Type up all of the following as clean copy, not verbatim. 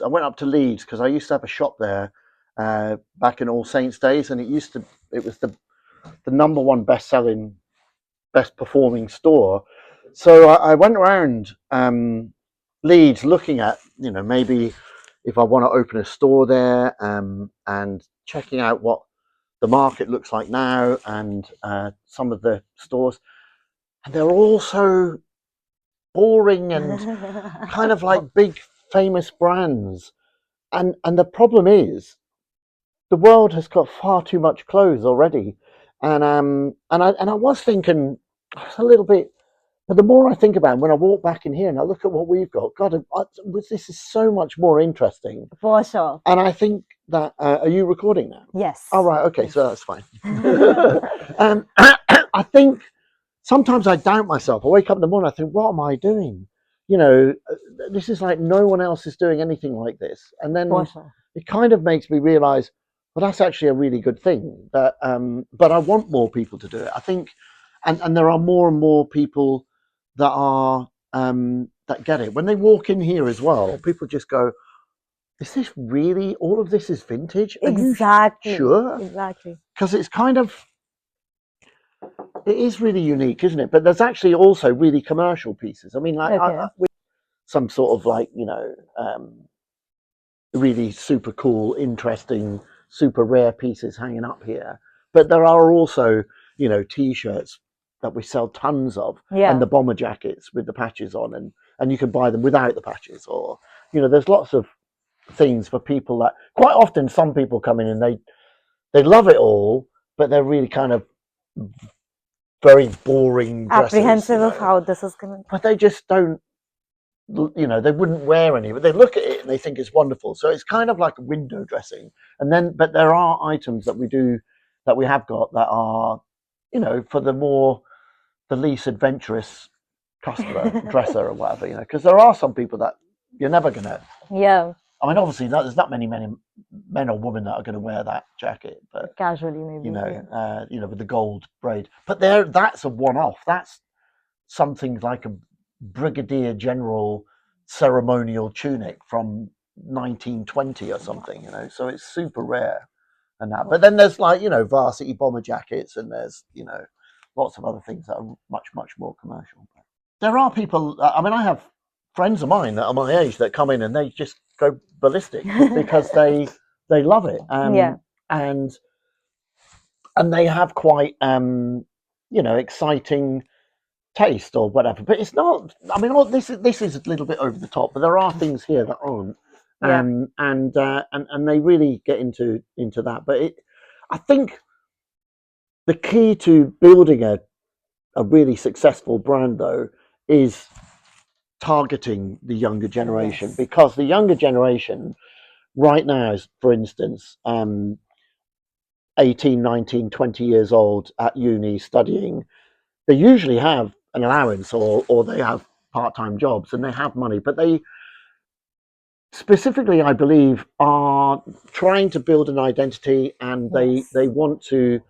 I went up to Leeds because I used to have a shop there back in AllSaints days, and it was the number one best performing store. So I went around Leeds looking at, maybe if I want to open a store there, and checking out what the market looks like now, and some of the stores, and they're all so boring and kind of like big famous brands. And the problem is the world has got far too much clothes already. And I was thinking a little bit, but the more I think about it, when I walk back in here and I look at what we've got, God, this is so much more interesting. For sure. And I think that, are you recording now? Yes. Oh, right. Okay. So that's fine. I think sometimes I doubt myself. I wake up in the morning, I think, what am I doing? This is like no one else is doing anything like this. And then it kind of makes me realize, well, that's actually a really good thing. But I want more people to do it. I think, and there are more and more people that are that get it. When they walk in here as well, people just go, is this really, all of this is vintage? Exactly. Are you sure? Exactly. Because it's kind of, it is really unique, isn't it? But there's actually also really commercial pieces. I mean, like some sort of like, really super cool, interesting, super rare pieces hanging up here. But there are also, T-shirts that we sell tons of, and the bomber jackets with the patches on, and you can buy them without the patches, or, there's lots of things for people that quite often some people come in and they love it all, but they're really kind of very boring dresses, apprehensive of how this is going to, but they just don't, they wouldn't wear any, but they look at it and they think it's wonderful. So it's kind of like window dressing. And then, but there are items that we have got that are, for the least adventurous customer, dresser or whatever, because there are some people that you're never gonna. I mean, obviously, there's not many men or women that are going to wear that jacket, but casually maybe, with the gold braid. But that's a one-off. That's something like a brigadier general ceremonial tunic from 1920 or something, So it's super rare, and that. But then there's like varsity bomber jackets, and there's lots of other things that are much more commercial. But there are people. I mean, I have friends of mine that are my age that come in and they just go ballistic because they love it, and they have quite exciting taste or whatever. But it's not. I mean, this is a little bit over the top, but there are things here that aren't, and they really get into that. But I think the key to building a really successful brand, though, is targeting the younger generation, because the younger generation right now is, for instance, 18, 19, 20 years old at uni studying. They usually have an allowance, or they have part-time jobs and they have money, but they specifically, I believe, are trying to build an identity, and they want to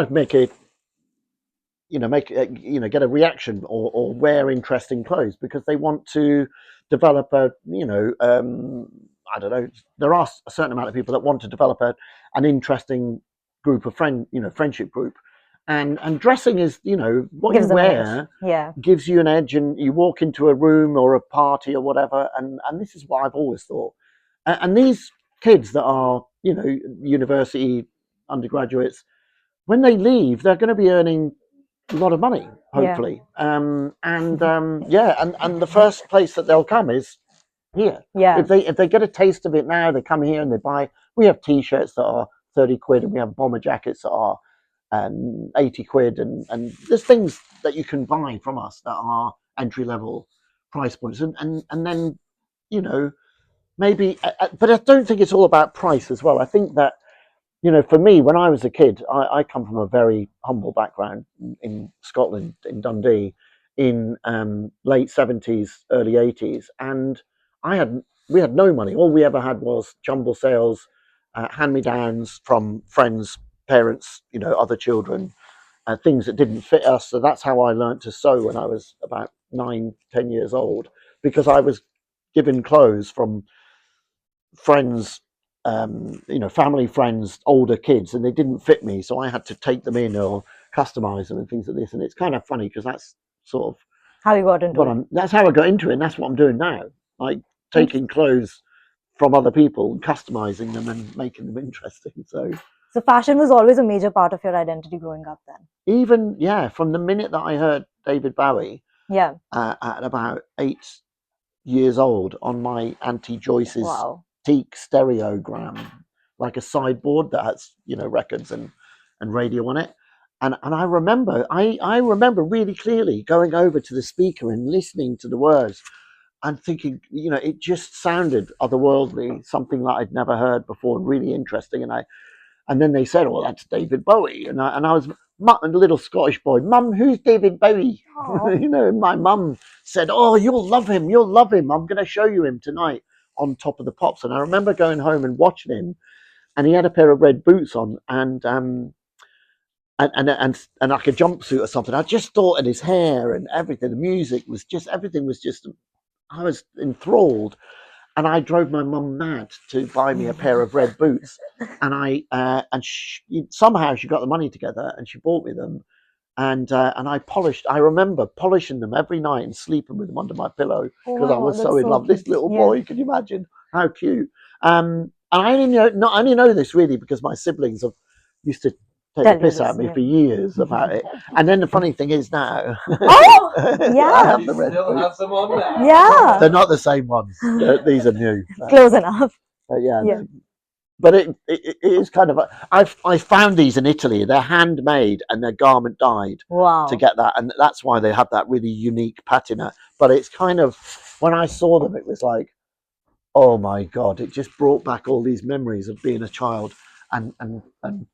make it, get a reaction, or wear interesting clothes, because they want to develop a, I don't know, there are a certain amount of people that want to develop an interesting group of friendship group, and dressing is, what you wear gives you an edge, and you walk into a room or a party or whatever, and this is what I've always thought, and these kids that are, university undergraduates, when they leave, they're going to be earning a lot of money, hopefully, and the first place that they'll come is here. If they get a taste of it now, they come here and they buy. We have T-shirts that are 30 quid, and we have bomber jackets that are 80 quid, and there's things that you can buy from us that are entry level price points, and then maybe, but I don't think it's all about price as well. I think that, for me, when I was a kid, I come from a very humble background in Scotland, in Dundee, in late 70s, early 80s, and we had no money. All we ever had was jumble sales, hand-me-downs from friends, parents, other children, things that didn't fit us. So that's how I learned to sew when I was about 9, 10 years old, because I was given clothes from friends, family friends, older kids, and they didn't fit me, so I had to take them in or customize them and things like this. And it's kind of funny because that's sort of How you got into it? that's how I got into it, and that's what I'm doing now, like taking clothes from other people and customizing them and making them interesting. So fashion was always a major part of your identity growing up then. Even from the minute that I heard David Bowie, Yeah. at about 8 years old, on my Auntie Joyce's Wow. teak stereogram, like a sideboard that has records and radio on it. And I remember really clearly going over to the speaker and listening to the words and thinking, it just sounded otherworldly, something that I'd never heard before, really interesting. And then they said, "Oh, that's David Bowie," and I was a little Scottish boy. Mum, who's David Bowie? And my mum said, "Oh, you'll love him. You'll love him. I'm going to show you him tonight on Top of the Pops." And I remember going home and watching him, and he had a pair of red boots on, and like a jumpsuit or something. I just thought, and his hair and everything, the music was just, everything was just. I was enthralled, and I drove my mum mad to buy me a pair of red boots. And somehow she got the money together and she bought me them. And I remember polishing them every night and sleeping with them under my pillow because I was so in love. This little boy, can you imagine how cute? And I only know this really because my siblings used to take the piss out of me for years about it. And then the funny thing is now, I have the red boots. Have them on now. Yeah. They're not the same ones. These are new. Close enough. But it is kind of. I found these in Italy. They're handmade and they're garment dyed. Wow. To get that, and that's why they have that really unique patina. But it's kind of, when I saw them, it was like, oh my God! It just brought back all these memories of being a child and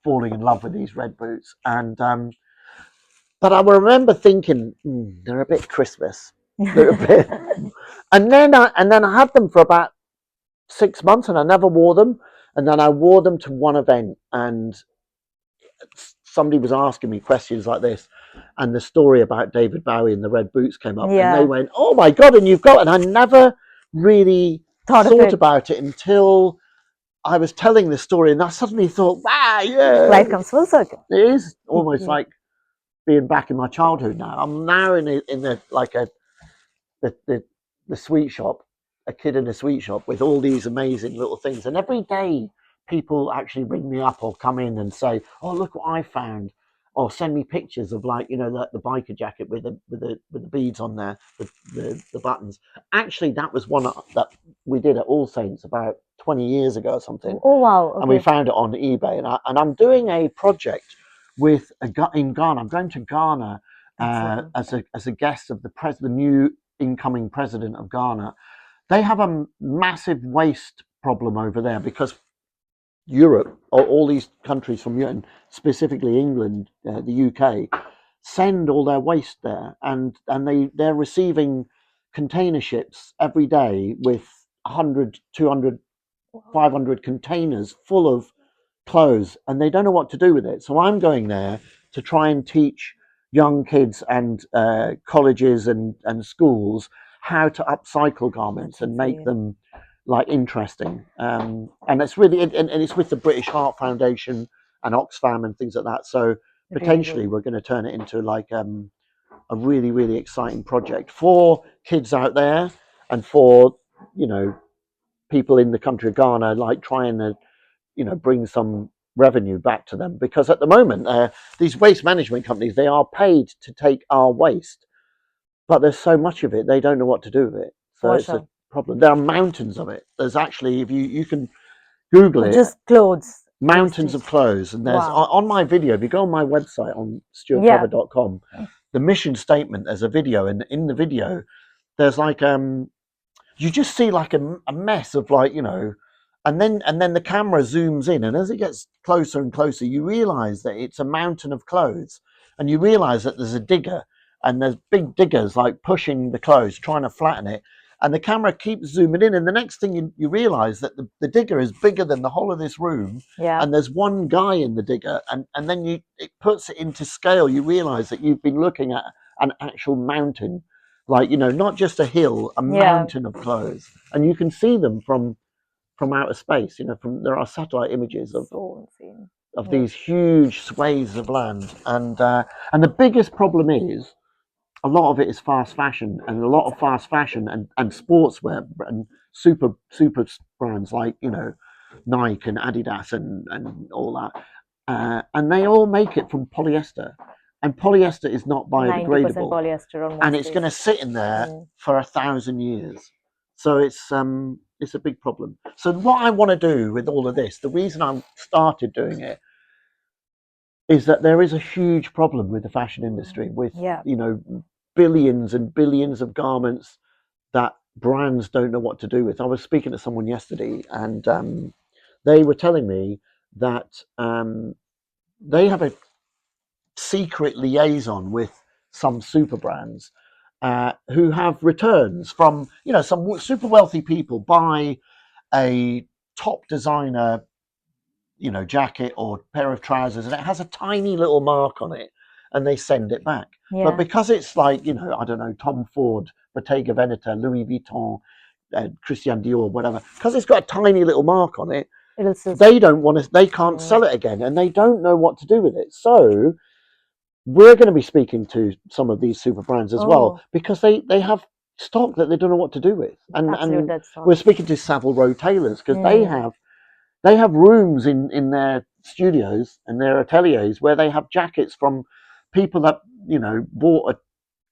falling in love with these red boots. And but I remember thinking, they're a bit Christmas. They're a bit. And then I had them for about 6 months, and I never wore them. And then I wore them to one event, and somebody was asking me questions like this, and the story about David Bowie and the red boots came up, and they went, "Oh my God!" And you've got, and I never really thought about it until I was telling the story, and I suddenly thought, "Wow, yeah, life comes full circle." It is almost like being back in my childhood now. I'm now in the sweet shop, a kid in a sweet shop with all these amazing little things, and every day people actually ring me up or come in and say, "Oh, look what I found," or send me pictures of, like, the biker jacket with the beads on there, the buttons. Actually, that was one that we did at AllSaints about 20 years ago or something. Oh wow! Okay. And we found it on eBay, and I'm doing a project in Ghana. I'm going to Ghana as a guest of the new incoming president of Ghana. They have a massive waste problem over there because Europe, or all these countries from Europe, specifically England, the UK, send all their waste there, and they're receiving container ships every day with 100, 200, 500 containers full of clothes, and they don't know what to do with it. So I'm going there to try and teach young kids and colleges and schools how to upcycle garments and make them like interesting. And it's really, and it's with the British Heart Foundation and Oxfam and things like that. So potentially we're going to turn it into like a really, really exciting project for kids out there and for, people in the country of Ghana, like trying to, bring some revenue back to them, because at the moment these waste management companies, they are paid to take our waste, but there's so much of it they don't know what to do with it. So it's a problem. There are mountains of it. There's actually, if you can Google it, just clothes, mountains of clothes. And there's on my video, if you go on my website on stuarttrevor.com, the mission statement, there's a video, and in the video there's like you just see like a mess of, like, and then the camera zooms in, and as it gets closer and closer, you realize that it's a mountain of clothes, and you realize that there's a digger, and there's big diggers like pushing the clothes, trying to flatten it, and the camera keeps zooming in, and the next thing you realize that the digger is bigger than the whole of this room, and there's one guy in the digger, and then it puts it into scale. You realize that you've been looking at an actual mountain, like, you know, not just a hill, a mountain of clothes, and you can see them from outer space. You know, there are satellite images So insane. of these huge swathes of land, and the biggest problem is a lot of it is fast fashion, and a lot of fast fashion and sportswear and super brands like, you know, Nike and Adidas and all that, and they all make it from polyester, and polyester is not 90% biodegradable, polyester on and most it's days. going to sit in there for 1,000 years. So it's a big problem. So what I want to do with all of this, the reason I started doing it, is that there is a huge problem with the fashion industry, with, you know, billions and billions of garments that brands don't know what to do with. I was speaking to someone yesterday, and they were telling me that they have a secret liaison with some super brands who have returns from, you know, some super wealthy people buy a top designer, you know, jacket or pair of trousers, and it has a tiny little mark on it, and they send it back. But because it's like, you know, I don't know, Tom Ford, Bottega Veneta, Louis Vuitton, Christian Dior, whatever, because it's got a tiny little mark on it, they don't want to, they can't sell it again, and they don't know what to do with it. So we're going to be speaking to some of these super brands as well, because they have stock that they don't know what to do with, and we're speaking to Savile Row tailors, because they have rooms in their studios and their ateliers where they have jackets from people that, you know, bought a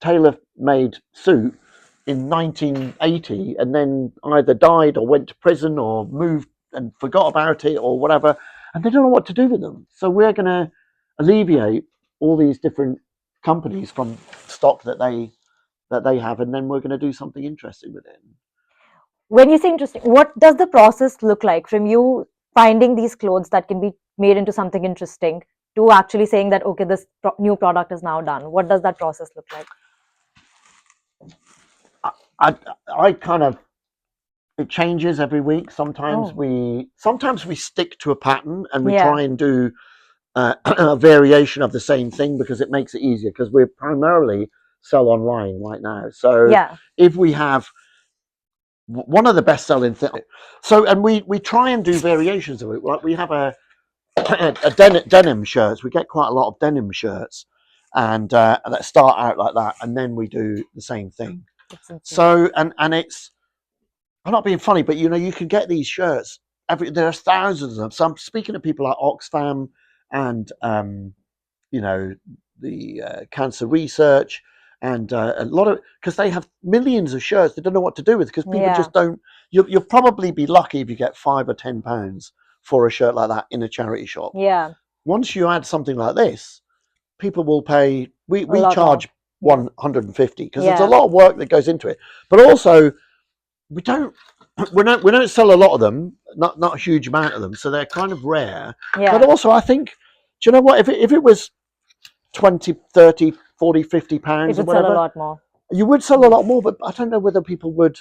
tailor-made suit in 1980 and then either died or went to prison or moved and forgot about it or whatever, and they don't know what to do with them. So we're going to alleviate all these different companies from stock that they have, and then we're going to do something interesting with it. When you say interesting, what does the process look like from you finding these clothes that can be made into something interesting to actually saying that, okay, this new product is now done? What does that process look like? I kind of, it changes every week. Sometimes we stick to a pattern and we try and do a variation of the same thing, because it makes it easier, because we primarily sell online right now. So if we have one of the best selling things, so, and we try and do variations of it. Like we have a denim shirts. We get quite a lot of denim shirts, and that start out like that, and then we do the same thing. So and it's, I'm not being funny, but you know, you can get these shirts. There's thousands of them. So I'm speaking to people like Oxfam and you know, the cancer research, and a lot of, because they have millions of shirts they don't know what to do with, because people just don't. You'll probably be lucky if you get £5 or £10 for a shirt like that in a charity shop. Once you add something like this, people will pay. We charge 150, because there's a lot of work that goes into it, but also we don't sell a lot of them, not a huge amount of them, so they're kind of rare. But also, I think, do you know what, if it was 20, 30, 40, 50 pounds or whatever, sell a lot more. You would sell a lot more, but I don't know whether people would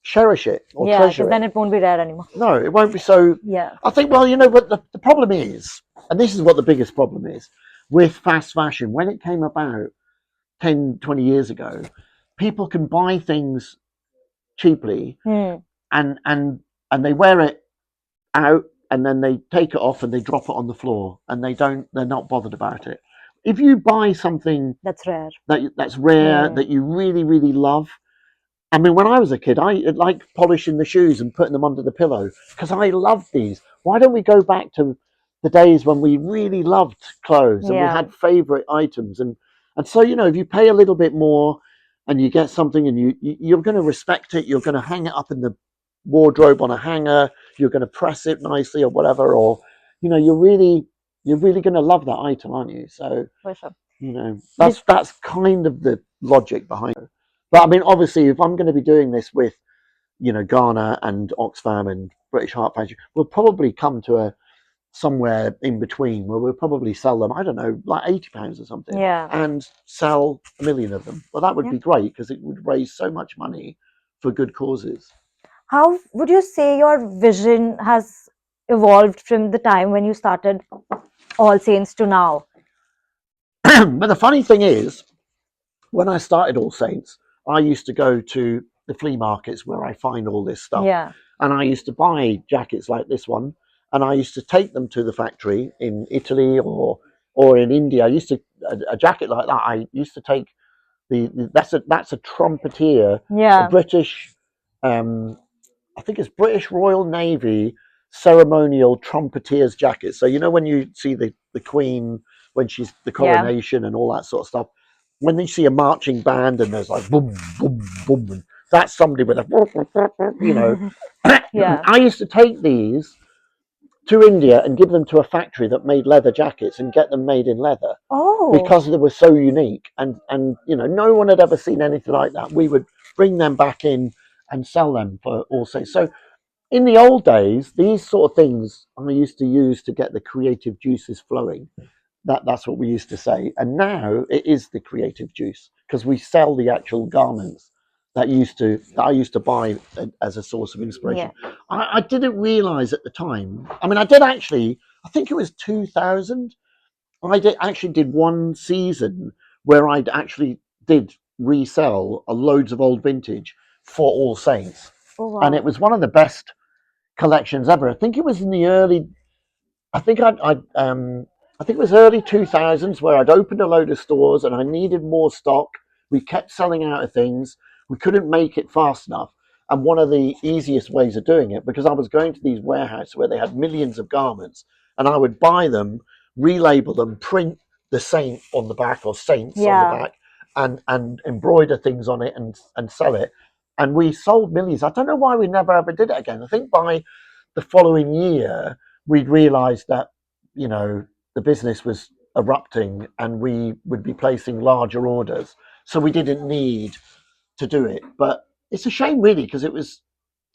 cherish it or treasure it. Then it won't be rare anymore. No, it won't be so. I think, well, you know what the problem is, and this is what the biggest problem is with fast fashion. When it came about 10, 20 years ago, people can buy things cheaply, and they wear it out, and then they take it off and they drop it on the floor, and they're not bothered about it. If you buy something that's rare, that you really, really love. I mean, when I was a kid, I liked polishing the shoes and putting them under the pillow, because I loved these. Why don't we go back to the days when we really loved clothes and we had favorite items? And so, you know, if you pay a little bit more and you get something, and you're going to respect it, you're going to hang it up in the wardrobe on a hanger, you're going to press it nicely or whatever, or, you know, you're really going to love that item, aren't you? So, you know, that's kind of the logic behind it. But I mean, obviously, if I'm going to be doing this with, you know, Ghana and Oxfam and British Heart Foundation, we'll probably come to somewhere in between where we'll probably sell them, I don't know, like £80 or something, and sell 1 million of them. Well, that would be great, because it would raise so much money for good causes. How would you say your vision has evolved from the time when you started AllSaints to now? But the funny thing is, when I started AllSaints, I used to go to the flea markets where I find all this stuff, Yeah. and I used to buy jackets like this one, and I used to take them to the factory in Italy or in India. I used to a jacket like that. I used to take that's a trumpeter, a Yeah. British, I think it's British Royal Navy ceremonial trumpeter's jacket. So you know when you see the Queen when she's the Yeah. coronation and all that sort of stuff, when you see a marching band and there's like boom boom boom, and that's somebody with a you know. Yeah. I used to take these to India and give them to a factory that made leather jackets and get them made in leather Oh. because they were so unique, and you know no one had ever seen anything like that. We would bring them back in and sell them for AllSaints. So in the old days, these sort of things I used to use to get the creative juices flowing. That's what we used to say. And now it is the creative juice because we sell the actual garments that I used to buy as a source of Yeah. inspiration. I didn't realize at the time. I mean, I did actually. I think it was 2000. Actually did one season where I actually did resell loads of old vintage for All Saints, Oh and it wow. was one of the best collections ever. I think it was in the early. I think I think it was early 2000s where I'd opened a load of stores and I needed more stock. We kept selling out of things. We couldn't make it fast enough. And one of the easiest ways of doing it, because I was going to these warehouses where they had millions of garments, and I would buy them, relabel them, print the saint on the back or saints on the Yeah. back, and embroider things on it and sell it. And we sold millions. I don't know why we never ever did it again. I think by the following year, we'd realised that, you know, the business was erupting and we would be placing larger orders. So we didn't need to do it. But it's a shame, really, because it was,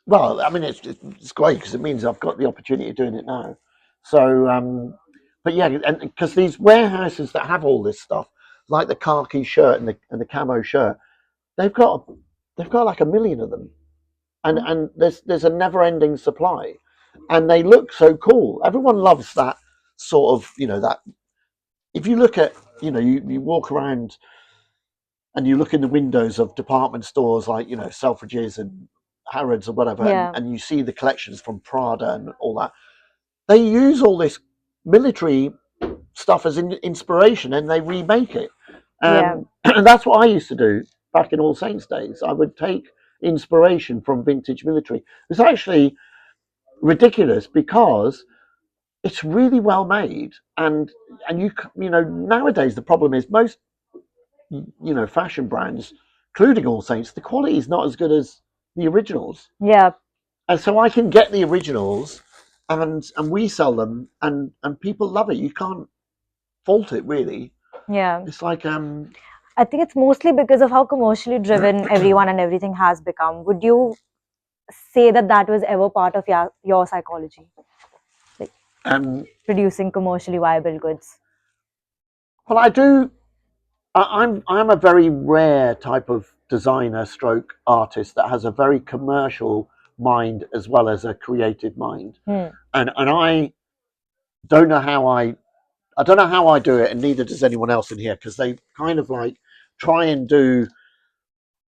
well, I mean, it's great because it means I've got the opportunity of doing it now. So, but yeah, and because these warehouses that have all this stuff, like the khaki shirt and the camo shirt, they've got they've got like a million of them, Oh, and there's a never ending supply, and they look so cool. Everyone loves that sort of, you know, that if you look at, you know, you walk around and you look in the windows of department stores like, you know, Selfridges and Harrods or whatever, yeah. and you see the collections from Prada and all that. They use all this military stuff as inspiration and they remake it. Yeah. And that's what I used to do back in All Saints days. I would take inspiration from vintage military. It's actually ridiculous because it's really well made, and you know nowadays the problem is most, you know, fashion brands, including All Saints, the quality is not as good as the originals, Yeah. and so I can get the originals and we sell them and people love it. You can't fault it really. Yeah. It's like I think it's mostly because of how commercially driven everyone and everything has become. Would you say that that was ever part of your psychology, like um producing commercially viable goods? well I do. I'm a very rare type of designer stroke artist that has a very commercial mind as well as a creative mind, Hmm. and don't know how I don't know how I do it, and neither does anyone else in here because they kind of like try and do,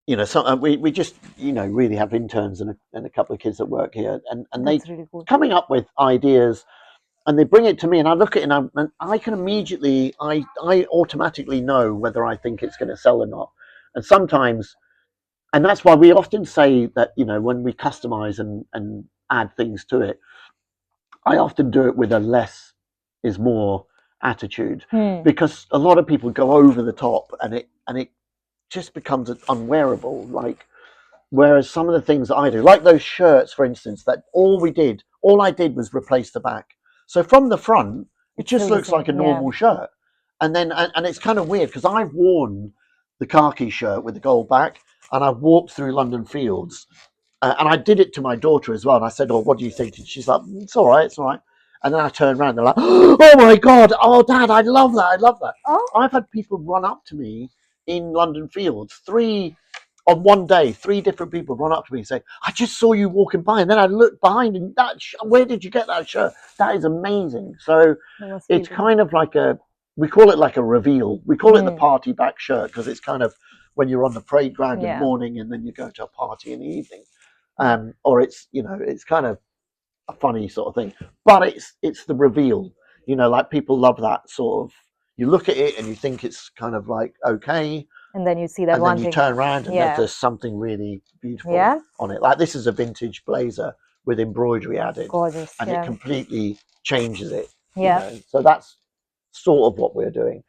you know, we just, you know, really have interns and a couple of kids that work here, and they That's really cool. coming up with ideas and they bring it to me and I look at it and I can immediately I automatically know whether I think it's going to sell or not, and sometimes, and that's why we often say that, you know, when we customize and add things to it, I often do it with a less is more attitude, Hmm. because a lot of people go over the top and it just becomes unwearable. Like, whereas some of the things that I do, like those shirts, for instance, that all I did was replace the back. So from the front, it It's just still the looks same. like a Yeah. normal shirt. And then, and it's kind of weird because I've worn the khaki shirt with the gold back and I've walked through London fields, and I did it to my daughter as well. And I said, "Oh, what do you think?" And she's like, "It's all right, it's all right." And then I turned around, and they're like, "Oh my god, oh dad, I love that, I love that." Oh. I've had people run up to me in London fields, on one day, three different people run up to me and say, "I just saw you walking by," and then I looked behind, and where did you get that shirt? That is amazing. So That must feel it's good. kind of like we call it like a reveal. We call it the Hmm. party back shirt because it's kind of when you're on the parade ground in the Yeah. morning and then you go to a party in the evening. Or it's, you know, it's kind of a funny sort of thing, but it's the reveal, you know, like people love that sort of, you look at it and you think it's kind of like okay, And then you see that and one then you thing. turn around and Yeah. there's something really beautiful Yeah. on it. Like this is a vintage blazer with embroidery added, Gorgeous. and Yeah. it completely changes it. Yeah. You know? So that's sort of what we're doing.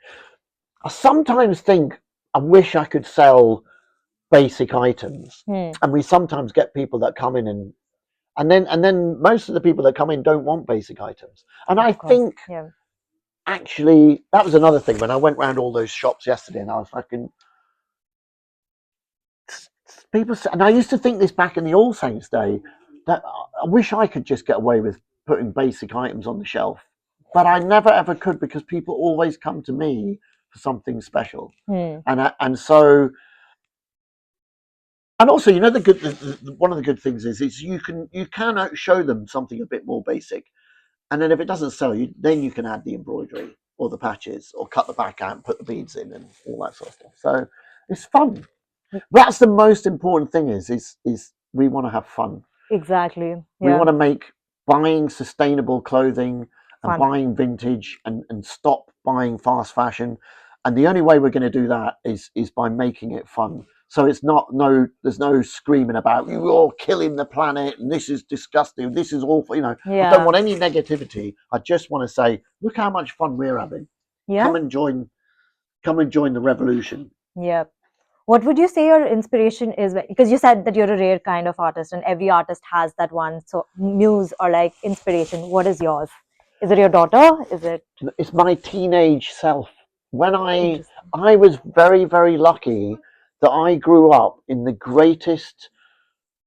I sometimes think I wish I could sell basic items, and we sometimes get people that come in and then most of the people that come in don't want basic items, and I think Yeah. actually that was another thing when I went around all those shops yesterday, and I was fucking people, and I used to think this back in the AllSaints day, that I wish I could just get away with putting basic items on the shelf, but I never ever could because people always come to me for something special, and so. And also, you know, one of the good things is you can show them something a bit more basic, and then if it doesn't sell you, then you can add the embroidery or the patches or cut the back out and put the beads in and all that sort of stuff. So it's fun. That's the most important thing is we want to have fun. Exactly. We Yeah. want to make buying sustainable clothing and Fun. buying vintage and stop buying fast fashion. And the only way we're going to do that is by making it fun. So it's not there's no screaming about you're killing the planet and this is disgusting, this is awful. You know, I don't want any negativity. I just want to say, look how much fun we're having. Yeah. Come and join the revolution. Yeah. What would you say your inspiration is? Because you said that you're a rare kind of artist, and every artist has that one so muse or like inspiration. What is yours? Is it your daughter? Is it? It's my teenage self. When I was very, very lucky that I grew up in the greatest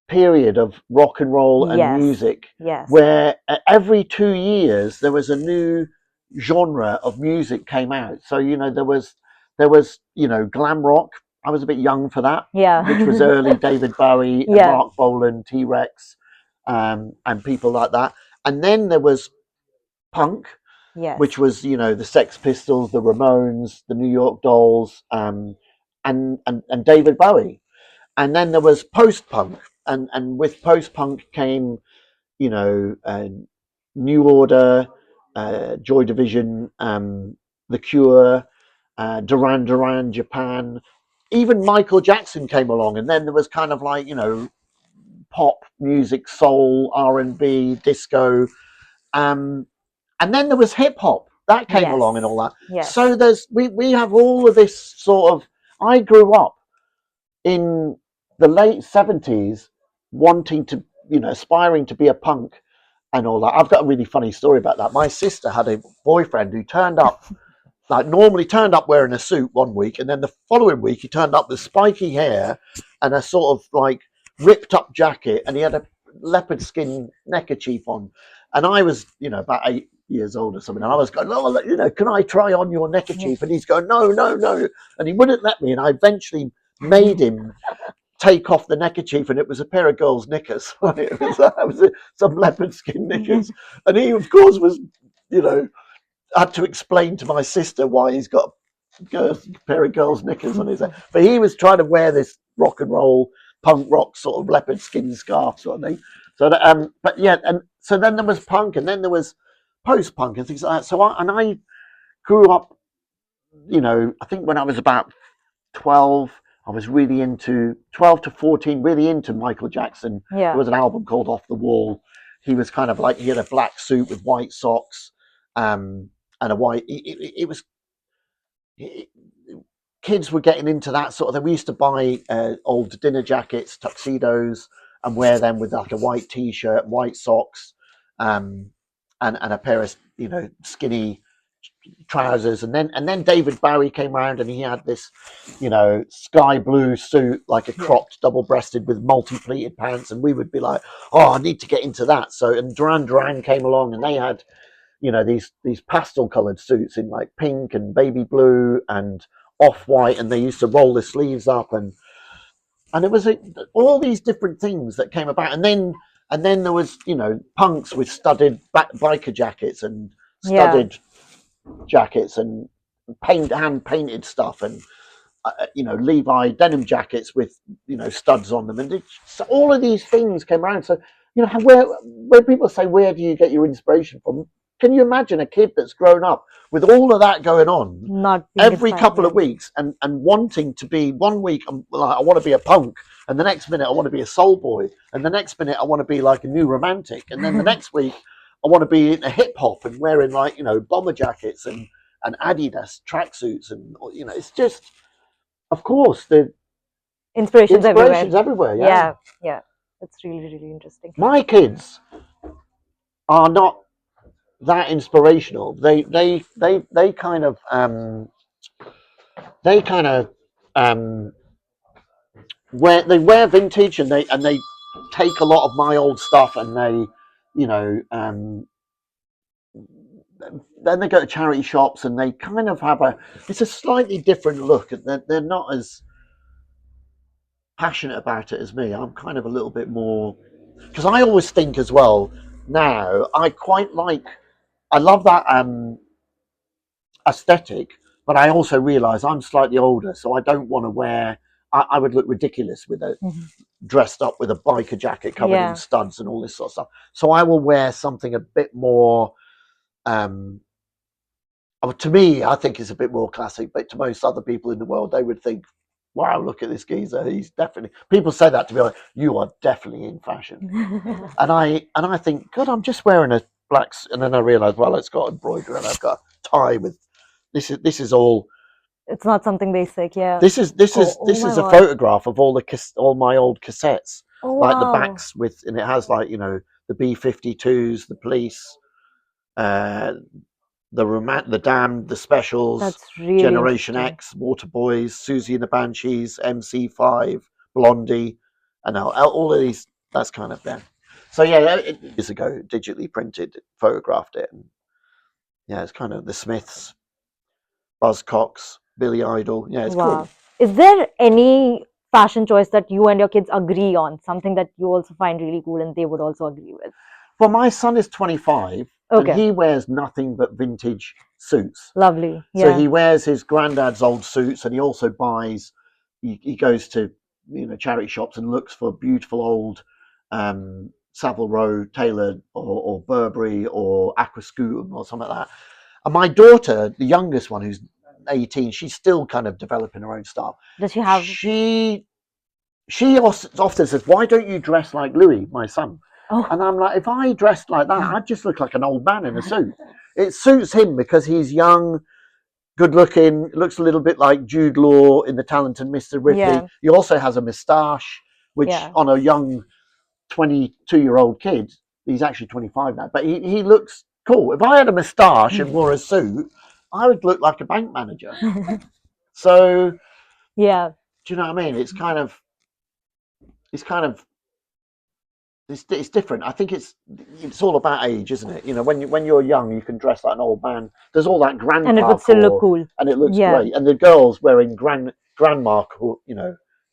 period of rock and roll and music, where every 2 years there was a new genre of music came out. So you know there was you know glam rock. I was a bit young for that, which was early David Bowie and Mark Bolan, T-Rex, and people like that. And then there was punk, which was you know the Sex Pistols, the Ramones, the New York Dolls, and David Bowie. And then there was post punk, and with post punk came you know New Order, Joy Division, The Cure, Duran Duran, Japan. Even Michael Jackson came along, and then there was kind of like you know pop music, soul, R&B, disco. And then there was hip hop that came along and all that. So there's we have all of this sort of. I grew up in the late 70s wanting to, you know, aspiring to be a punk and all that. I've got a really funny story about that. My sister had a boyfriend who turned up like normally turned up wearing a suit one week, and then the following week he turned up with spiky hair and a sort of like ripped up jacket, and he had a leopard skin neckerchief on. And I was, you know, about 8 years old or something, and I was going, oh, you know, can I try on your neckerchief? And he's going, no, no, no, and he wouldn't let me. And I eventually made him take off the neckerchief, and it was a pair of girls' knickers. It was some leopard skin knickers, and he, of course, was, you know, had to explain to my sister why he's got a pair of girls' knickers on his head. But he was trying to wear this rock and roll, punk rock sort of leopard skin scarf sort of thing. So that, but yeah, and so then there was punk, and then there was post punk and things like that. So I grew up, you know, I think when I was about 12, I was really into 12 to 14, really into Michael Jackson. There was an album called Off the Wall. He was kind of like, he had a black suit with white socks, and a white, it was, kids were getting into that sort of thing. We used to buy old dinner jackets, tuxedos, and wear them with like a white t-shirt, white socks, and a pair of, you know, skinny trousers. And then David Bowie came around, and he had this, you know, sky blue suit, like a cropped double-breasted with multi-pleated pants, and we would be like, oh, I need to get into that. So, and Duran Duran came along, and they had, you know, these pastel colored suits in like pink and baby blue and off-white, and they used to roll the sleeves up, and it was all these different things that came about. And then there was, you know, punks with studded biker jackets and studded jackets and hand painted stuff, and Levi denim jackets with studs on them, and so all of these things came around. So when people say, where do you get your inspiration from, can you imagine a kid that's grown up with all of that going on Not being every inspired, couple yeah. of weeks, and wanting to be, one week like, I want to be a punk, and the next minute I want to be a soul boy, and the next minute I want to be like a new romantic, and then the next week I want to be in a hip hop and wearing like bomber jackets and Adidas tracksuits, and it's just, of course, the Inspirations everywhere. inspirations everywhere. Yeah, yeah. It's really, really interesting. My kids are not that inspirational. They kind of wear vintage, and they take a lot of my old stuff, and they you know then they go to charity shops, and they kind of have it's a slightly different look, and they're not as passionate about it as me. I'm kind of a little bit more, because I always think as well now, I love that aesthetic, but I also realise I'm slightly older, so I don't want to wear. I would look ridiculous with dressed up with a biker jacket covered in studs and all this sort of stuff. So I will wear something a bit more. To me, I think it's a bit more classic, but to most other people in the world, they would think, "Wow, look at this geezer! He's definitely." People say that to me, like, "You are definitely in fashion," and I think, "God, I'm just wearing a black," and then I realise, well, it's got embroidery, and I've got a tie with. This is all. It's not something basic, yeah. This is a photograph of all my old cassettes, like the backs with, and it has like the B-52s, the Police, the Damned, the Specials, That's really Generation X, Waterboys, Susie and the Banshees, MC5, Blondie, and all of these. That's kind of them. So yeah, years ago, digitally printed, photographed it, and yeah, it's kind of the Smiths, Buzzcocks, Billy Idol. Yeah, it's cool. Is there any fashion choice that you and your kids agree on? Something that you also find really cool and they would also agree with? Well, my son is 25, and he wears nothing but vintage suits. Lovely. Yeah. So he wears his granddad's old suits, and he also buys. He goes to charity shops and looks for beautiful old Savile Row tailored or Burberry or Aquascutum or something like that. And my daughter, the youngest one, who's 18, she's still kind of developing her own style. Does she have? She often says, "Why don't you dress like Louis, my son?" Oh. And I'm like, if I dressed like that, I'd just look like an old man in a suit. It suits him because he's young, good looking, looks a little bit like Jude Law in The Talented Mr. Ripley. Yeah. He also has a moustache, which on a young 22-year-old kid, he's actually 25 now, but he looks cool. If I had a moustache and wore a suit, I would look like a bank manager. So, yeah. Do you know what I mean? It's different. I think it's all about age, isn't it? When you're young, you can dress like an old man. There's all that grandpa, and it would still look cool, and it looks great. And the girls wearing grandma core,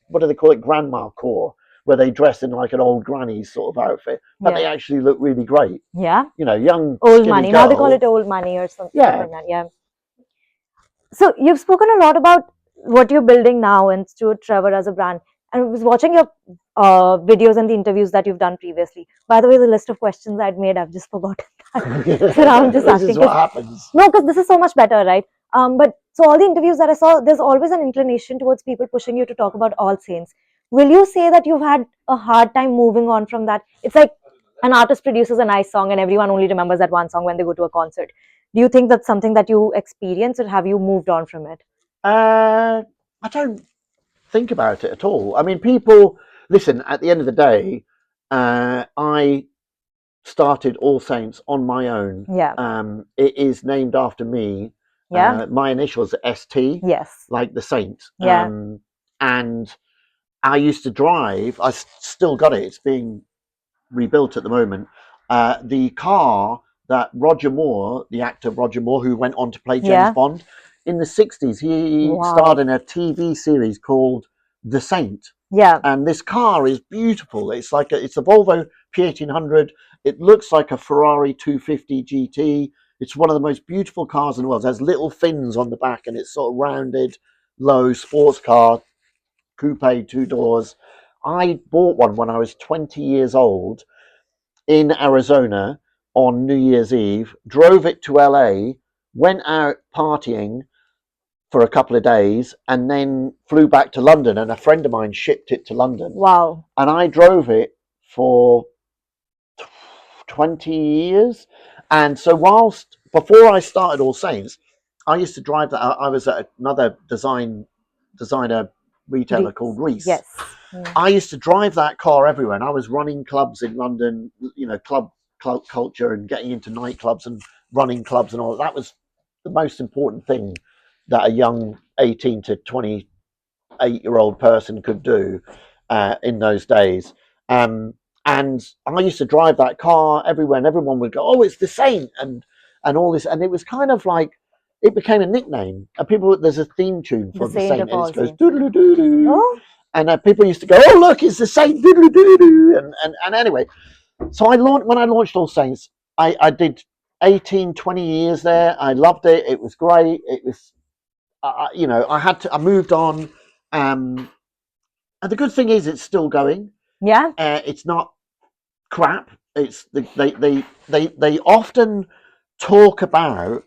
what do they call it? Grandma core, where they dress in like an old granny sort of outfit, but they actually look really great. Yeah, young old money. Now they call it old money or something like that. Yeah. So you've spoken a lot about what you're building now and Stuart Trevor as a brand. And I was watching your videos and the interviews that you've done previously. By the way, the list of questions I'd made, I've just forgotten that. So now I'm just asking. This is what happens. No, because this is so much better, right? But so all the interviews that I saw, there's always an inclination towards people pushing you to talk about AllSaints. Will you say that you've had a hard time moving on from that? It's like an artist produces a nice song and everyone only remembers that one song when they go to a concert. Do you think that's something that you experience, or have you moved on from it? I don't think about it at all. I mean, people listen. At the end of the day, I started AllSaints on my own. Yeah. It is named after me. Yeah. My initials are ST. Yes. Like the Saint. Yeah. And I used to drive. I still got it. It's being rebuilt at the moment. The car that Roger Moore, the actor Roger Moore, who went on to play James Bond in the 60s, he starred in a TV series called The Saint. Yeah. And this car is beautiful. It's like it's a Volvo P1800. It looks like a Ferrari 250 GT. It's one of the most beautiful cars in the world. It has little fins on the back and it's sort of rounded. low sports car, coupe, 2 doors. I bought one when I was 20 years old in Arizona on New Year's Eve, drove it to LA, went out partying for a couple of days, and then flew back to London. And a friend of mine shipped it to London. Wow. And I drove it for 20 years. And so, whilst before I started All Saints, I used to drive that. I was at another designer retailer called Reese. Yes. I used to drive that car everywhere, and I was running clubs in London, club culture and getting into nightclubs and running clubs and all. That was the most important thing that a young 18 to 28-year-old person could do in those days. And I used to drive that car everywhere, and everyone would go, "Oh, it's the Saint," and all this, and it was kind of like it became a nickname. And there's a theme tune for the Saint, and it goes doodle doo doo. And people used to go, "Oh, look, it's the Saint, doodle doo doo." And anyway, so when I launched All Saints, I did 18, 20 years there. I loved it. It was great. It was, I moved on. And the good thing is it's still going. Yeah. It's not crap. It's they often talk about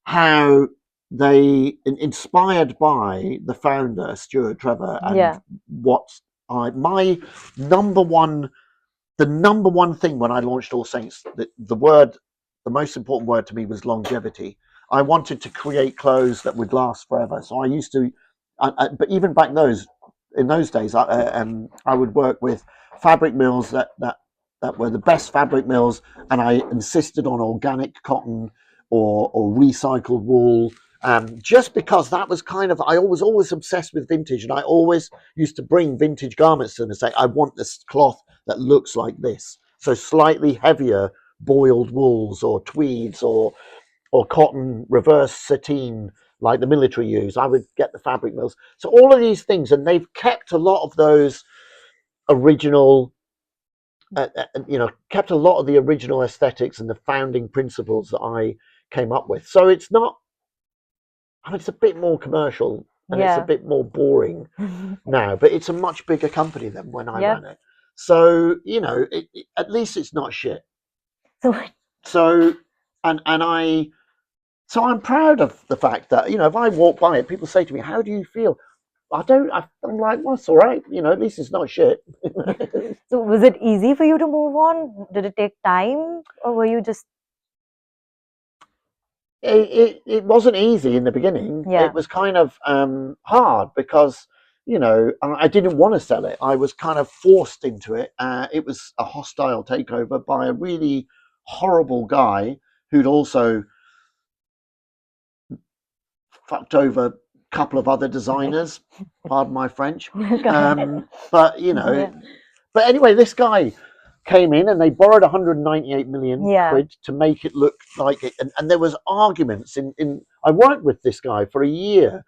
how they inspired by the founder Stuart Trevor and what my number one the number one thing when I launched All Saints, the most important word to me was longevity. I wanted to create clothes that would last forever. So I used to, but even back in those days, I would work with fabric mills that were the best fabric mills, and I insisted on organic cotton or recycled wool. Just because that was I was always obsessed with vintage, and I always used to bring vintage garments to them and say, I want this cloth that looks like this. So slightly heavier boiled wools or tweeds or cotton reverse sateen like the military use. I would get the fabric mills. So all of these things, and they've kept a lot of those original, kept a lot of the original aesthetics and the founding principles that I came up with. So it's not, it's a bit more commercial and it's a bit more boring now, but it's a much bigger company than when I ran it. So, at least it's not shit. So I'm proud of the fact that, if I walk by it, people say to me, how do you feel? I'm like, well, it's all right. At least it's not shit. So was it easy for you to move on? Did it take time, or were you just... It wasn't easy in the beginning. It was kind of hard because, I didn't want to sell it. I was kind of forced into it. It was a hostile takeover by a really horrible guy who'd also fucked over a couple of other designers, pardon my French. But, but anyway, this guy came in and they borrowed 198 million quid to make it look like it. And there was arguments I worked with this guy for a year,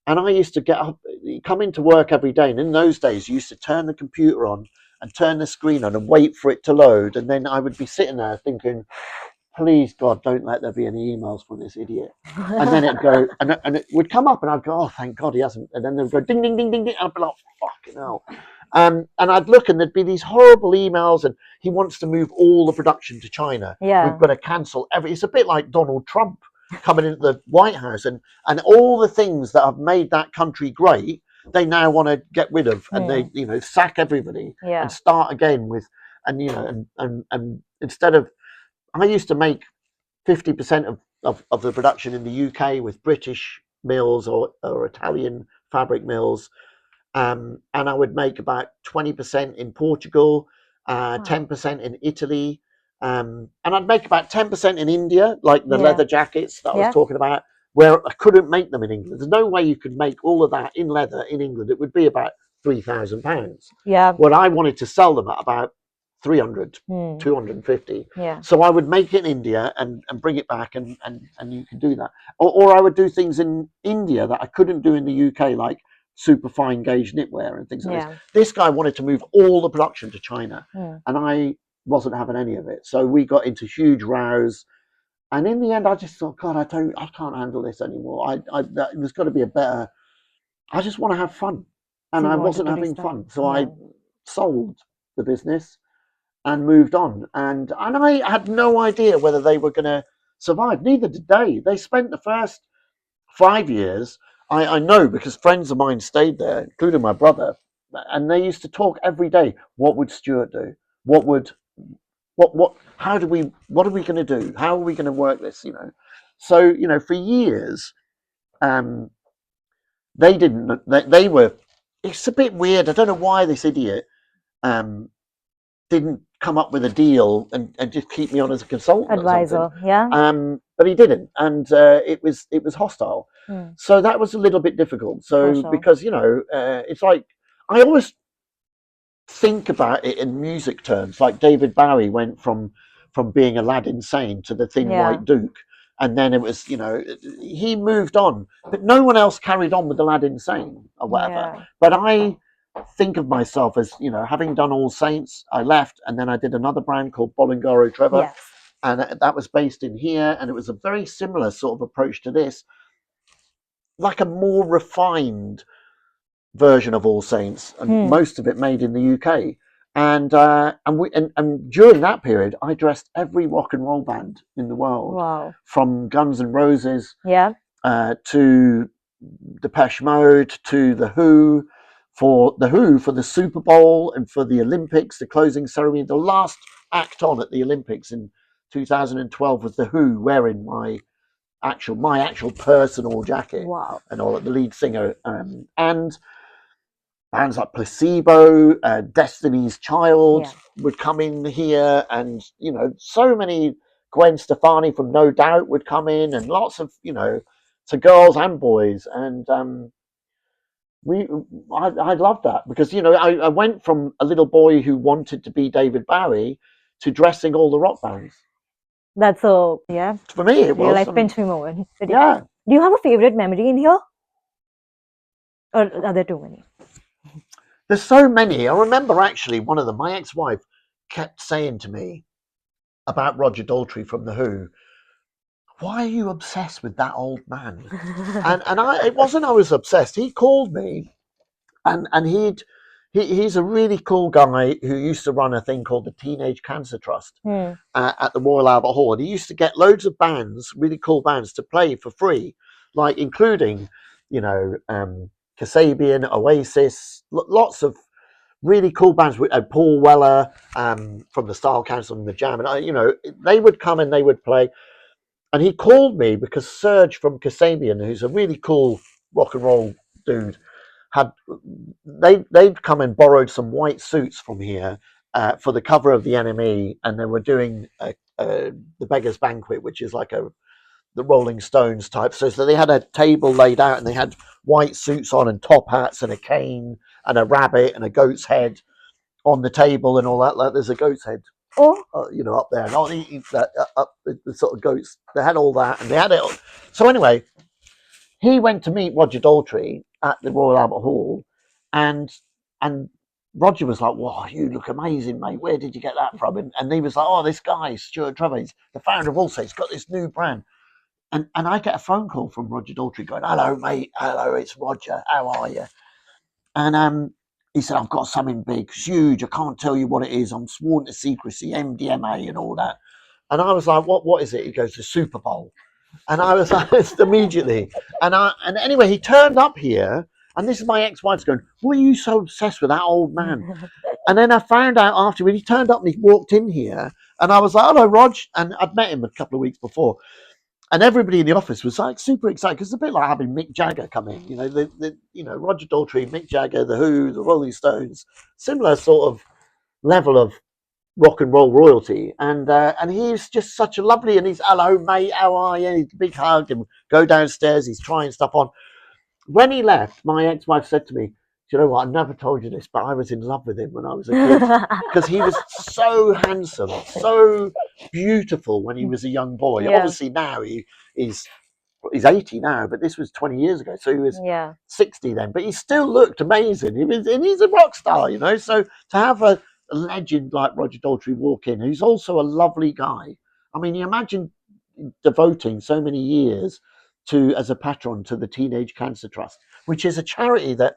and I used to come into work every day. And in those days, you used to turn the computer on and turn the screen on and wait for it to load. And then I would be sitting there thinking, please God, don't let there be any emails from this idiot. And then it'd go, and it would come up, and I'd go, oh, thank God he hasn't. And then they'd go ding, ding, ding, ding, ding. And I'd be like, fucking hell. And I'd look, and there'd be these horrible emails, and he wants to move all the production to China. We've got to cancel it's a bit like Donald Trump coming into the White House, and all the things that have made that country great, they now want to get rid of, and they sack everybody and start again with, and instead of, I used to make 50% of the production in the UK with British mills or Italian fabric mills. And I would make about 20% in Portugal, 10% in Italy, and I'd make about 10% in India, like the leather jackets that I was talking about, where I couldn't make them in England. There's no way you could make all of that in leather in England. It would be about £3,000. Well, I wanted to sell them at about 300, 250. So I would make it in India and bring it back, and you can do that. Or I would do things in India that I couldn't do in the UK, like super fine gauge knitwear and things like this. This guy wanted to move all the production to China, and I wasn't having any of it. So we got into huge rows, and in the end, I just thought, God, I can't handle this anymore. There's got to be a better I just want to have fun, So and you I wanted wasn't to having restart. fun, so I Yeah. sold the business and moved on. And I had no idea whether they were going to survive. Neither did they. They spent the first 5 years. I know because friends of mine stayed there, including my brother, and they used to talk every day. What would Stuart do? What would what? How do we? What are we going to do? How are we going to work this? So for years, um, they didn't. They were. It's a bit weird. I don't know why this idiot um, didn't come up with a deal and just keep me on as a consultant or something. Advisor. Yeah. But he didn't, and it was hostile. Hmm. So that was a little bit difficult. For So sure. because it's like I always think about it in music terms. Like David Bowie went from being Aladdin Sane to the Thin Yeah. White Duke, and then it was he moved on, but no one else carried on with Aladdin Sane or whatever. Yeah. But I think of myself as having done All Saints, I left, and then I did another brand called Bolingaro Trevor, Yes. and that was based in here, and it was a very similar sort of approach to this, like a more refined version of All Saints, and Hmm. most of it made in the UK. And during that period, I dressed every rock and roll band in the world, Wow. from Guns N' Roses Yeah. to Depeche Mode to the Who. For the Super Bowl and for the Olympics, the closing ceremony, the last act on at the Olympics in 2012 was the Who wearing my actual personal jacket Wow. and all, the lead singer, and bands like Placebo, Destiny's Child Yeah. would come in here, and so many. Gwen Stefani from No Doubt would come in, and lots of to girls and boys, and we I loved that because I went from a little boy who wanted to be David Bowie to dressing all the rock bands. That's a yeah For me, it real was. life pinch me moment. Yeah, Do you have a favorite memory in here, or are there too many? there's so many. I remember actually one of them. My ex-wife kept saying to me about Roger Daltrey from the Who. Why are you obsessed with that old man? And it wasn't I was obsessed. He called me, and he's a really cool guy who used to run a thing called the Teenage Cancer Trust Hmm. at the Royal Albert Hall, and he used to get loads of bands, really cool bands, to play for free, like including Kasabian, Oasis, lots of really cool bands with Paul Weller from the Style Council and the Jam, and they would come and they would play. And he called me because Serge from Kasabian, who's a really cool rock and roll dude, had they'd come and borrowed some white suits from here for the cover of the NME, and they were doing the Beggars Banquet, which is like the Rolling Stones type. So they had a table laid out, and they had white suits on and top hats and a cane and a rabbit and a goat's head on the table and all that. Like there's a goat's head Oh. up there, and up the sort of goats. They had all that, and they had it. So anyway, he went to meet Roger Daltrey at the Royal Albert Hall, and and Roger was like, "Wow, you look amazing, mate. Where did you get that from?" And he was like, "Oh, this guy, Stuart Trevor, he's the founder of AllSaints. He's got this new brand." And I get a phone call from Roger Daltrey going, "Hello, mate. Hello, it's Roger. How are you?" And he said, "I've got something big, it's huge. I can't tell you what it is. I'm sworn to secrecy, MDMA, and all that." And I was like, "What is it?" He goes, "The Super Bowl." And I was like, immediately. And anyway, he turned up here, and this is my ex-wife's going, "Why are you so obsessed with that old man?" And then I found out after when he turned up and he walked in here, and I was like, "Hello, Rog," and I'd met him a couple of weeks before. And everybody in the office was like super excited because it's a bit like having Mick Jagger come in. Roger Daltrey, Mick Jagger, the Who, the Rolling Stones, similar sort of level of rock and roll royalty. And he's just such a lovely. And he's, "Hello, mate, how are you?" He's a big hug and go downstairs. He's trying stuff on. When he left, my ex-wife said to me, "Do you know what? I never told you this, but I was in love with him when I was a kid because he was so handsome, so beautiful when he was a young boy. Yeah. Obviously now he's 80 now, but this was 20 years ago, so he was Yeah. 60 then. But he still looked amazing. And he's a rock star, So to have a legend like Roger Daltrey walk in, who's also a lovely guy. I mean, you imagine devoting so many years as a patron to the Teenage Cancer Trust, which is a charity that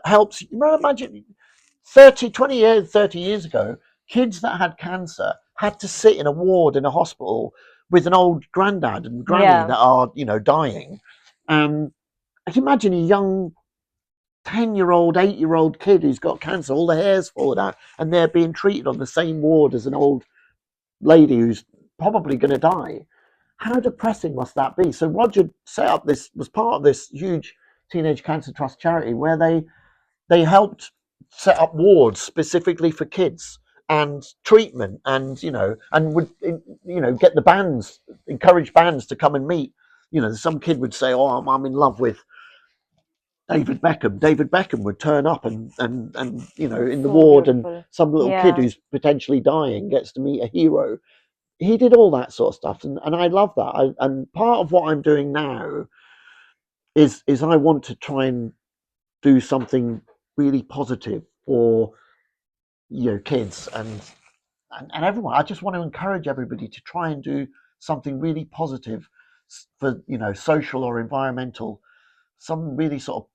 helps. Imagine 20 years, 30 years ago, kids that had cancer had to sit in a ward in a hospital with an old granddad and granny that are, dying. I can imagine a young 10-year-old, 8-year-old kid who's got cancer, all the hair's fallen out, and they're being treated on the same ward as an old lady who's probably going to die. How depressing must that be? So Roger set up this, was part of this huge Teenage Cancer Trust charity where they helped set up wards specifically for kids and treatment, and and would get the bands, encourage bands to come and meet. Some kid would say, "Oh, I'm in love with David Beckham." David Beckham would turn up and in the ward, beautiful. and some little kid who's potentially dying gets to meet a hero. He did all that sort of stuff, and I love that. And part of what I'm doing now is I want to try and do something really positive for kids and everyone. I just want to encourage everybody to try and do something really positive for social or environmental, some really sort of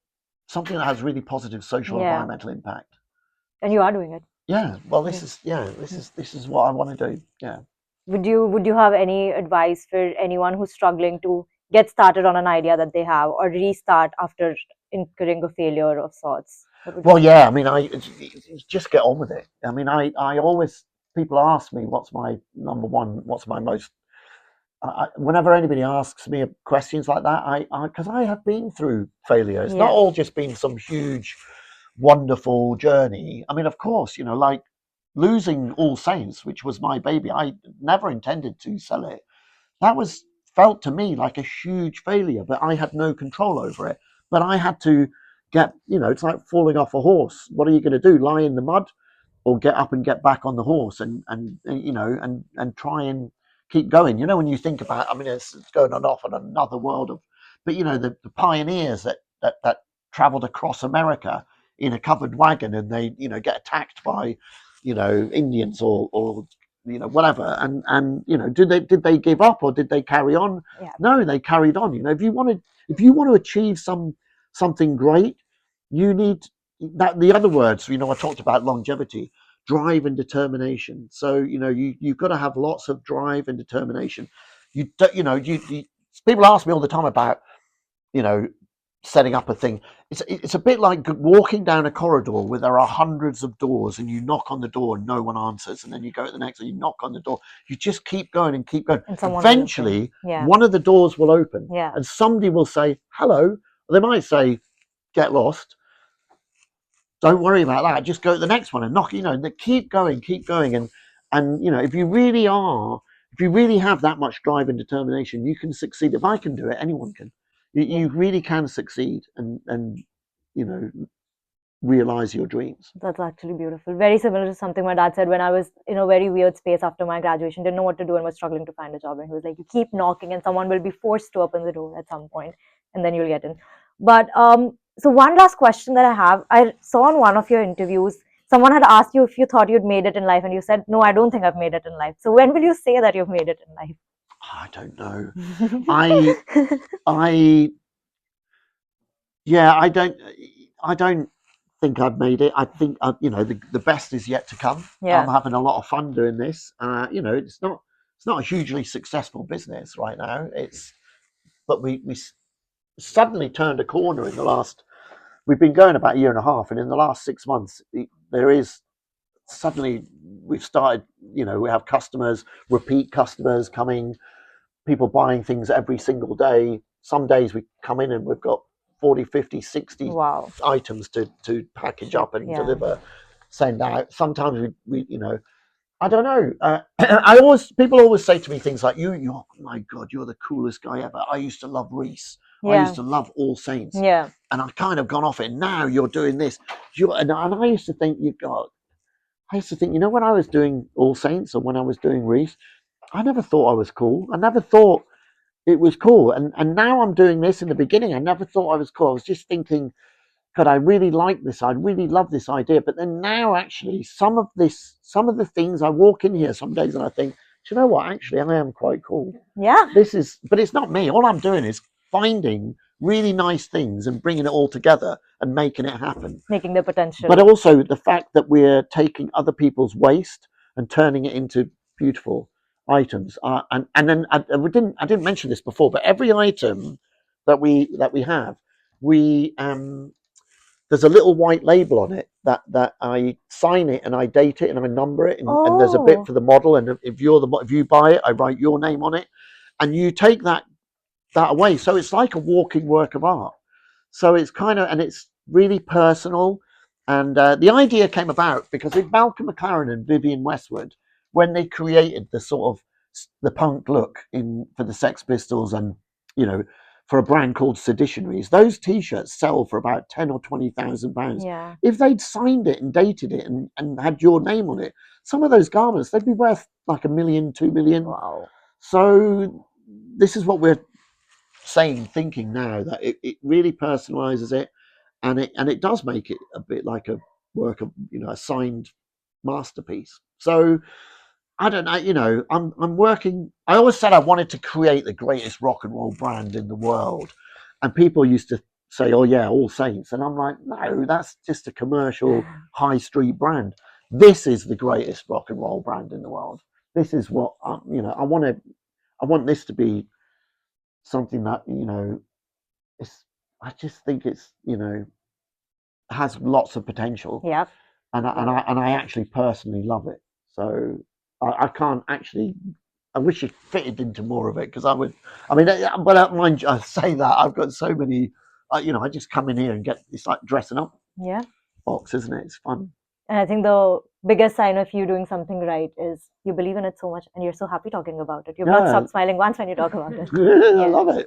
something that has really positive social environmental impact. And you are doing it. Yeah. Well, this is what I want to do. Yeah. Would you have any advice for anyone who's struggling to get started on an idea that they have, or restart after incurring a failure of sorts? Well, yeah. I mean, just get on with it. I mean, I always, people ask me what's my number one, what's my most. Whenever anybody asks me questions like that, because I have been through failure. It's not all just been some huge, wonderful journey. I mean, of course, like losing AllSaints, which was my baby. I never intended to sell it. That felt to me like a huge failure, but I had no control over it. But I had to get, it's like falling off a horse. What are you going to do? Lie in the mud, or get up and get back on the horse and try and keep going. When you think about, I mean, it's going on off on another world of, but the pioneers that traveled across America in a covered wagon, and they get attacked by Indians or whatever, and did they give up, or did they carry on? No, they carried on. If you want to achieve something great, you need that. The other words, I talked about longevity, drive and determination. So you've got to have lots of drive and determination. You don't, people ask me all the time about setting up a thing. It's a bit like walking down a corridor where there are hundreds of doors, and you knock on the door and no one answers, and then you go to the next and you knock on the door. You just keep going and keep going. Eventually, one of the doors will open, and somebody will say hello. They might say, "Get lost. Don't worry about that. Just go to the next one and knock." They keep going, and if you really have that much drive and determination, you can succeed. If I can do it, anyone can. You really can succeed and realize your dreams. That's actually beautiful. Very similar to something my dad said when I was in a very weird space after my graduation, didn't know what to do and was struggling to find a job. And he was like, "You keep knocking and someone will be forced to open the door at some point, and then you'll get in." But so one last question that I have, I saw in one of your interviews, someone had asked you if you thought you'd made it in life, and you said, "No, I don't think I've made it in life." So when will you say that you've made it in life? I don't know. I don't think I've made it. I think the best is yet to come. I'm having a lot of fun doing this. It's not a hugely successful business right now. But we suddenly turned a corner in the last. We've been going about a year and a half, and in the last 6 months, there is suddenly we've started. We have customers, repeat customers coming, people buying things every single day. Some days we come in and we've got 40, 50, 60 items to package up and deliver, send out. Sometimes we I don't know. People always say to me things like, "Oh my God, you're the coolest guy ever. I used to love Reese. I used to love AllSaints. And I've kind of gone off it. Now you're doing this." And I used to think, when I was doing AllSaints or when I was doing Reese, I never thought I was cool. I never thought it was cool. And now I'm doing this. In the beginning, I never thought I was cool. I was just thinking, God, I really like this. I really love this idea. But then now, actually, some of the things, I walk in here some days and I think, do you know what? Actually, I am quite cool. Yeah. But it's not me. All I'm doing is finding really nice things and bringing it all together and making it happen. Making the potential. But also the fact that we're taking other people's waste and turning it into beautiful items. And then I didn't mention this before, but every item that we have, we there's a little white label on it that I sign it and I date it and I number it, and there's a bit for the model, and if you buy it, I write your name on it, and you take that away, so it's like a walking work of art. So it's and it's really personal. And the idea came about because with Malcolm McLaren and Vivienne Westwood, when they created the sort of the punk look for the Sex Pistols, and for a brand called Seditionaries, those T-shirts sell for about £10,000 or £20,000. Yeah. If they'd signed it and dated it and had your name on it, some of those garments, they'd be worth like £1 million, £2 million. Wow. So this is what we're thinking now, that it really personalizes it, and it does make it a bit like a work of, a signed masterpiece. So I don't know, I'm working. I always said I wanted to create the greatest rock and roll brand in the world, and people used to say, "Oh yeah, AllSaints," and I'm like, no, that's just a commercial high street brand. This is the greatest rock and roll brand in the world. This is what I want this to be something that I just think it's has lots of potential. Yeah. And I actually personally love it. So I can't actually. I wish it fitted into more of it, because I would. I mean, but mind you, I say that I've got so many. I just come in here and get, it's like dressing up. Yeah. Box, isn't it? It's fun. And I think the biggest sign of you doing something right is you believe in it so much and you're so happy talking about it. You've not stopped smiling once when you talk about it. I love it.